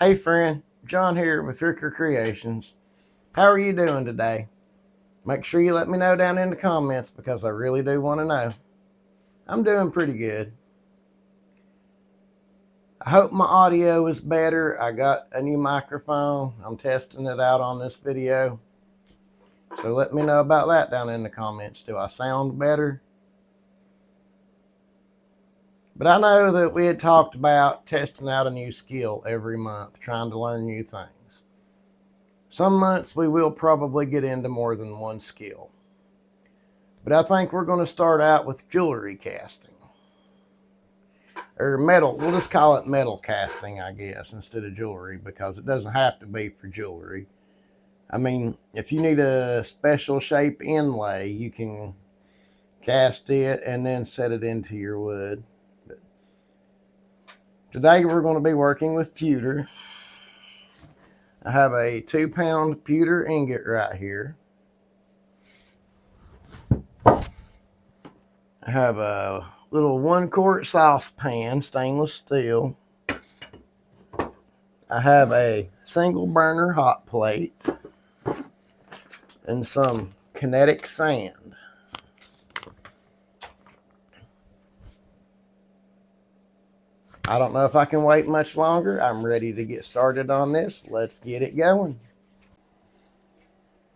Hey friend, John here with Ricker Creations. How are you doing today? Make sure you let me know down in the comments because I really do want to know. I'm doing pretty good. I hope my audio is better. I got a new microphone. I'm testing it out on this video. So let me know about that down in the comments. Do I sound better? But I know that we had talked about testing out a new skill every month, trying to learn new things. Some months we will probably get into more than one skill. But I think we're going to start out with jewelry casting. Or metal, we'll just call it metal casting, I guess, instead of jewelry, because it doesn't have to be for jewelry. I mean, if you need a special shape inlay, you can cast it and then set it into your wood. But today we're going to be working with pewter. I have a 2-pound pewter ingot right here. I have a little 1-quart saucepan, stainless steel. I have a single burner hot plate and some kinetic sand. I don't know if I can wait much longer. I'm ready to get started on this. Let's get it going.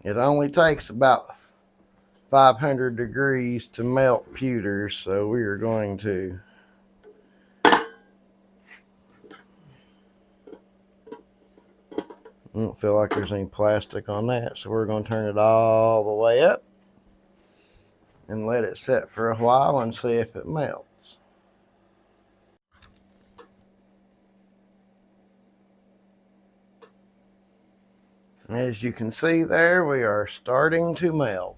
It only takes about 500 degrees to melt pewter, so we are going to I don't feel like there's any plastic on that, so we're going to turn it all the way up and let it set for a while and see if it melts. As you can see there, we are starting to melt.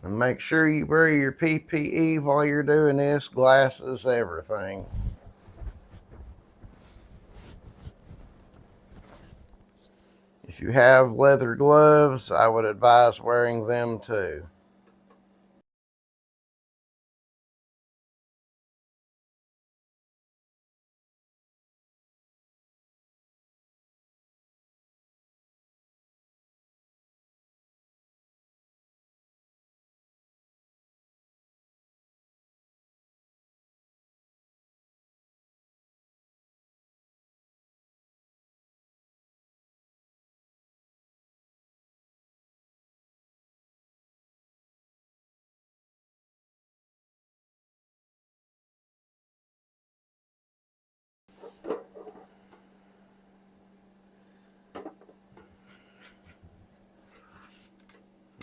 And make sure you wear your PPE while you're doing this, glasses, everything. If you have leather gloves, I would advise wearing them too.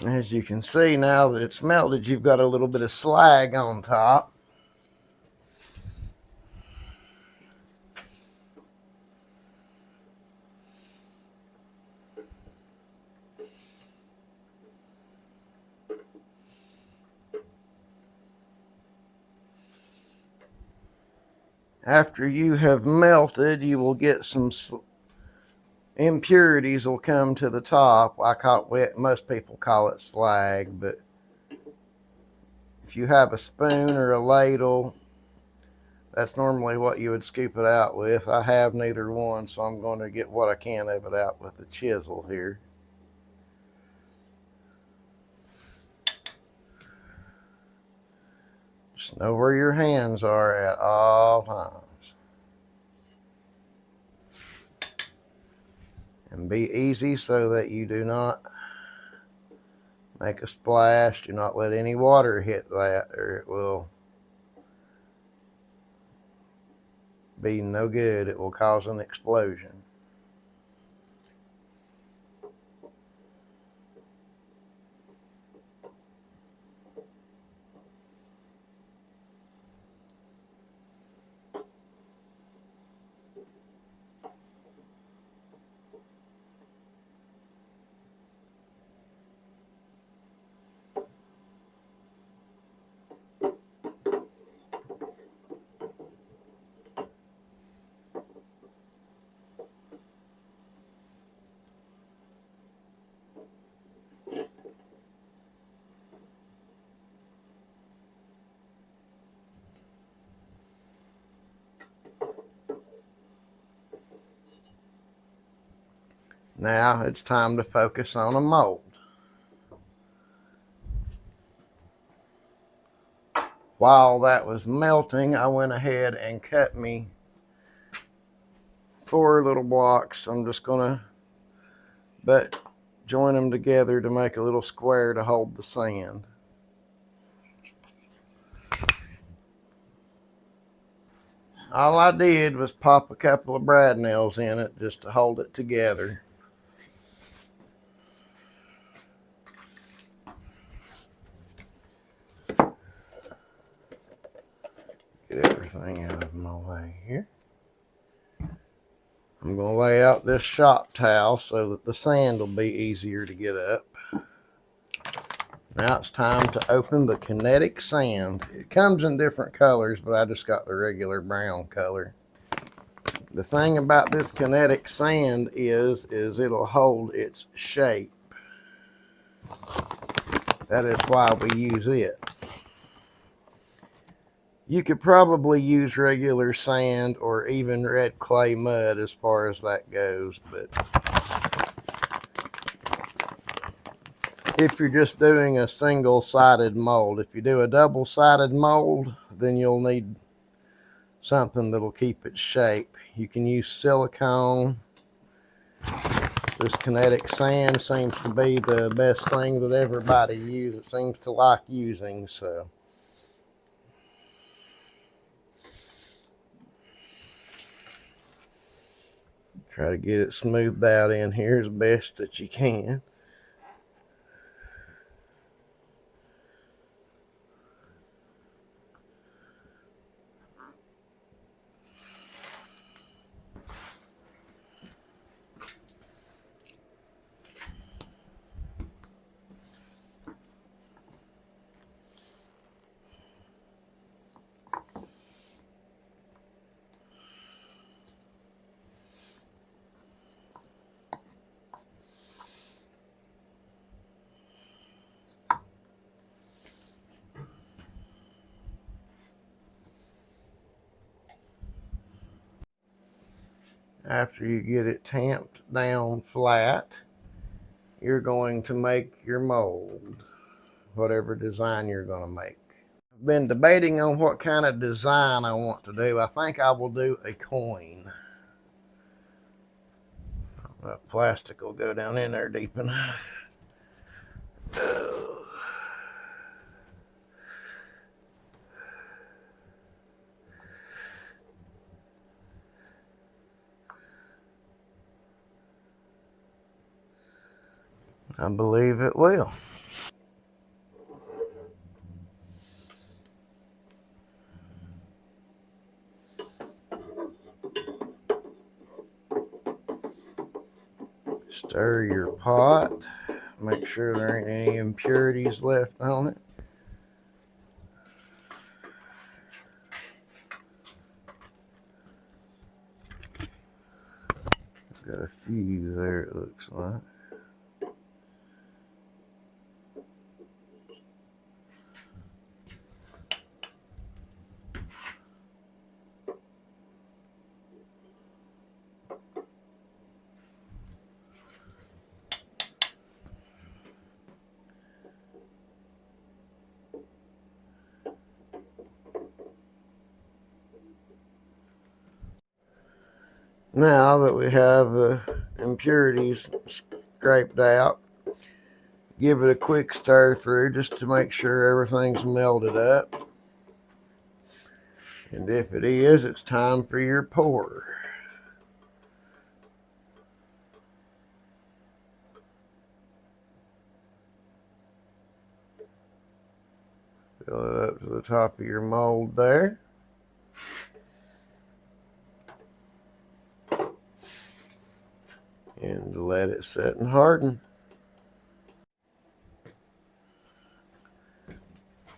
As you can see, now that it's melted, you've got a little bit of slag on top. After you have melted, you will get some impurities will come to the top. Most people call it slag, but if you have a spoon or a ladle, that's normally what you would scoop it out with. I have neither one, so I'm going to get what I can of it out with the chisel here. Just know where your hands are at all times. And be easy so that you do not make a splash. Do not let any water hit that, or it will be no good. It will cause an explosion. Now it's time to focus on a mold. While that was melting, I went ahead and cut me 4 little blocks. I'm just gonna join them together to make a little square to hold the sand. All I did was pop a couple of brad nails in it just to hold it together. Get everything out of my way here. I'm going to lay out this shop towel so that the sand will be easier to get up. Now it's time to open the kinetic sand. It comes in different colors, but I just got the regular brown color. The thing about this kinetic sand is it'll hold its shape. That is why we use it. You could probably use regular sand or even red clay mud as far as that goes, but if you're just doing a single-sided mold, if you do a double-sided mold, then you'll need something that'll keep its shape. You can use silicone. This kinetic sand seems to be the best thing that everybody seems to like using, so. Try to get it smoothed out in here as best that you can. After you get it tamped down flat, you're going to make your mold, whatever design you're going to make. I've been debating on what kind of design I want to do. I think I will do a coin. That plastic will go down in there deep enough. I believe it will. Stir your pot. Make sure there ain't any impurities left on it. Got a few there, it looks like. Now that we have the impurities scraped out, give it a quick stir through just to make sure everything's melted up. And if it is, it's time for your pour. Fill it up to the top of your mold there. And let it set and harden.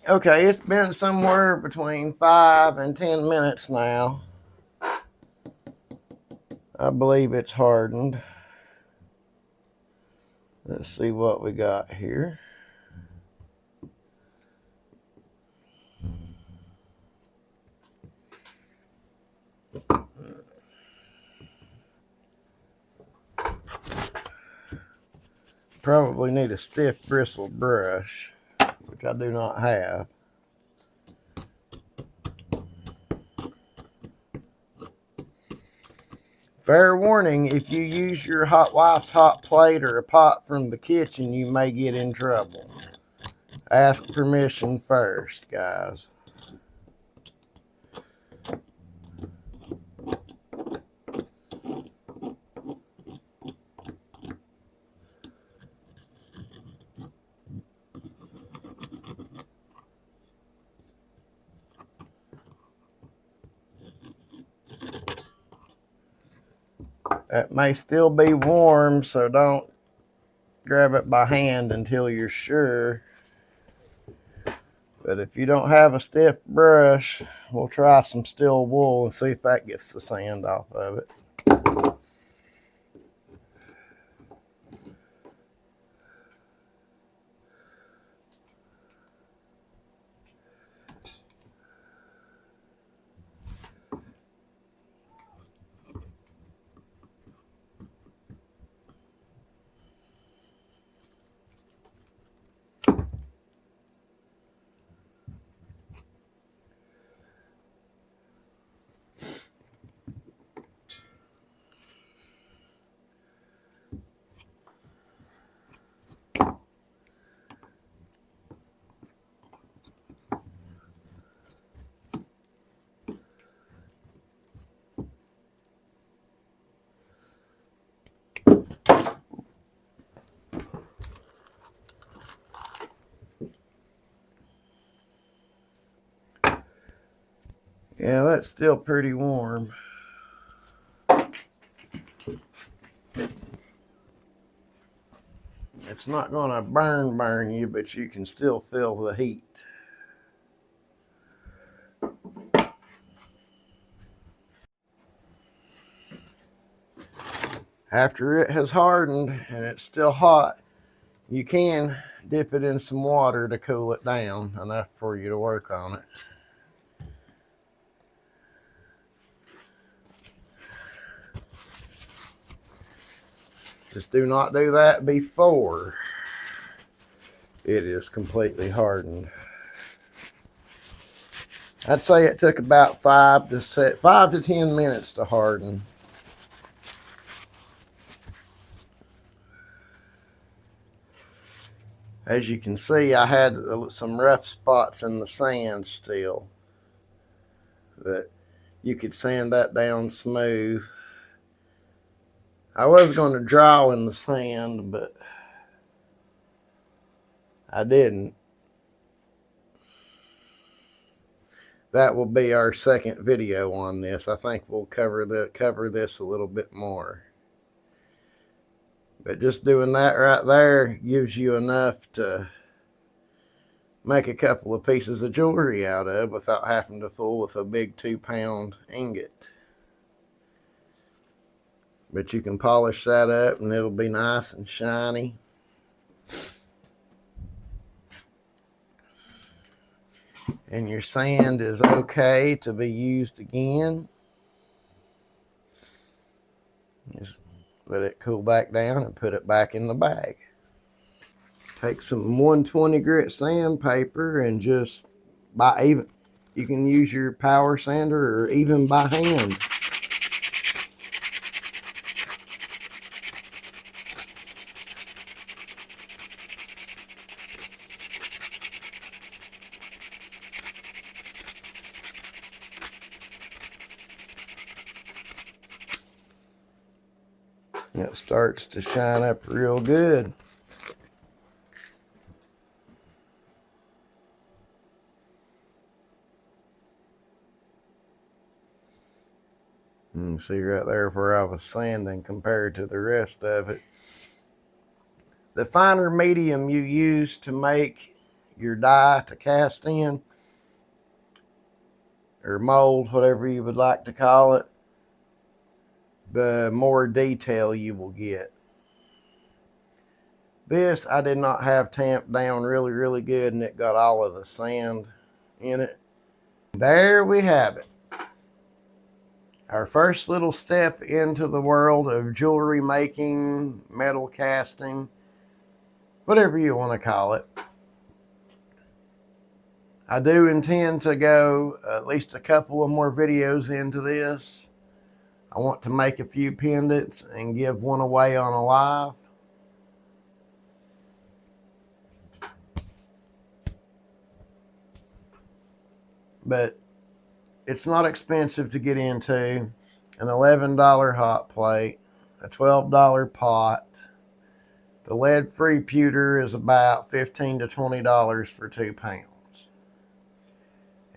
Okay, it's been somewhere between 5 and 10 minutes now. I believe it's hardened. Let's see what we got here. probably need a stiff bristle brush, which I do not have. Fair warning, if you use your wife's hot plate or a pot from the kitchen, you may get in trouble. Ask permission first, guys. That may still be warm, so don't grab it by hand until you're sure. But if you don't have a stiff brush, we'll try some steel wool and see if that gets the sand off of it. Yeah, that's still pretty warm. It's not going to burn you, but you can still feel the heat. After it has hardened and it's still hot, you can dip it in some water to cool it down enough for you to work on it. Just do not do that before it is completely hardened. I'd say it took about 5 to 10 minutes to harden. As you can see, I had some rough spots in the sand still. That you could sand that down smooth. I was going to draw in the sand, but I didn't. That will be our second video on this. I think we'll cover this a little bit more. But just doing that right there gives you enough to make a couple of pieces of jewelry out of without having to fool with a big 2-pound ingot. But you can polish that up and it'll be nice and shiny. And your sand is okay to be used again. Just let it cool back down and put it back in the bag. Take some 120 grit sandpaper and just you can use your power sander or even by hand. It starts to shine up real good. You see right there where I was sanding compared to the rest of it. The finer medium you use to make your die to cast in, or mold, whatever you would like to call it, the more detail you will get. This I did not have tamped down really good, and it got all of the sand in it. There we have it. Our first little step into the world of jewelry making, metal casting. whatever you want to call it. I do intend to go at least a couple of more videos into this. I want to make a few pendants and give one away on a live. But it's not expensive to get into. An $11 hot plate, a $12 pot. The lead-free pewter is about $15 to $20 for 2 pounds.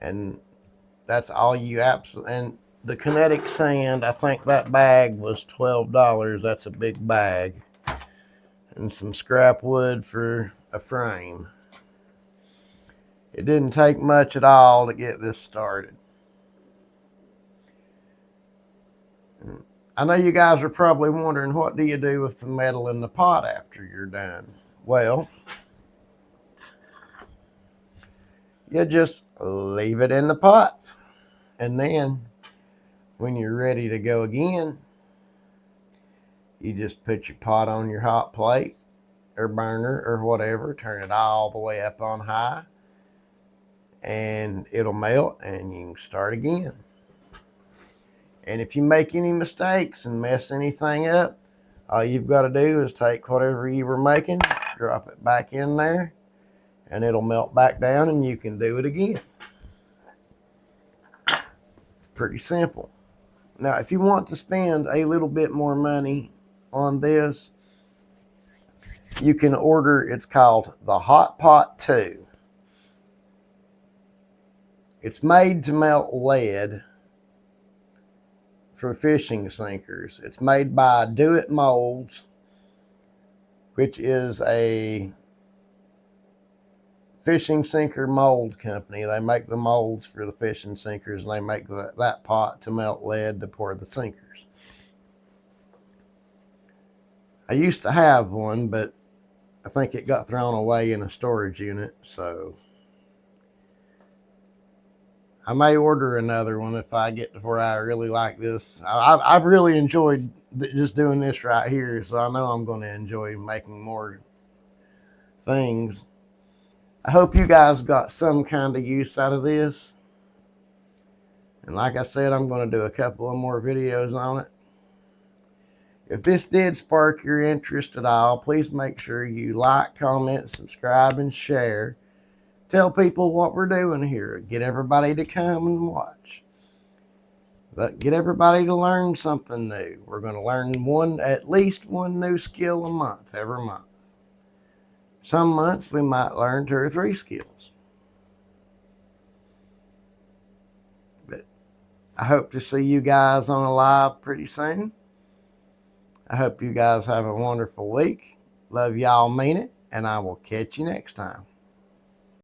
And that's all you absolutely. And the kinetic sand, I think that bag was $12. That's a big bag. And some scrap wood for a frame. It didn't take much at all to get this started. I know you guys are probably wondering, what do you do with the metal in the pot after you're done? Well, you just leave it in the pot. And then when you're ready to go again, you just put your pot on your hot plate or burner or whatever, turn it all the way up on high, and it'll melt and you can start again. And if you make any mistakes and mess anything up, all you've got to do is take whatever you were making, drop it back in there, and it'll melt back down and you can do it again. Pretty simple. Now, if you want to spend a little bit more money on this, you can order, it's called the Hot Pot 2. It's made to melt lead for fishing sinkers. It's made by Do It Molds, which is a fishing sinker mold company. They make the molds for the fishing sinkers, and they make that pot to melt lead to pour the sinkers. I used to have one, but I think it got thrown away in a storage unit, so I may order another one if I get to where I really like this. I've really enjoyed just doing this right here, so I know I'm going to enjoy making more things. I hope you guys got some kind of use out of this. And like I said, I'm going to do a couple of more videos on it. If this did spark your interest at all, please make sure you like, comment, subscribe, and share. Tell people what we're doing here. Get everybody to come and watch. But get everybody to learn something new. We're going to learn at least one new skill a month, every month. Some months we might learn 2 or 3 skills. But I hope to see you guys on a live pretty soon. I hope you guys have a wonderful week. Love y'all, mean it, and I will catch you next time.